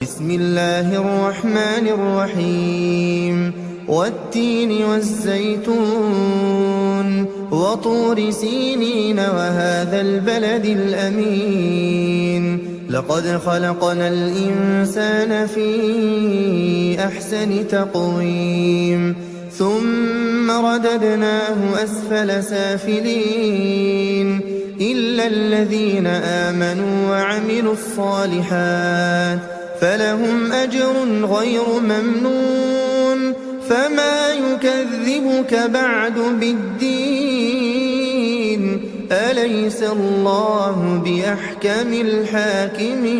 بسم الله الرحمن الرحيم والتين والزيتون وطور سينين وهذا البلد الأمين لقد خلقنا الإنسان في أحسن تقويم ثم رددناه أسفل سافلين إلا الذين آمنوا وعملوا الصالحات فلهم أجر غير ممنون فما يكذبك بعد بالدين أليس الله بأحكم الحاكمين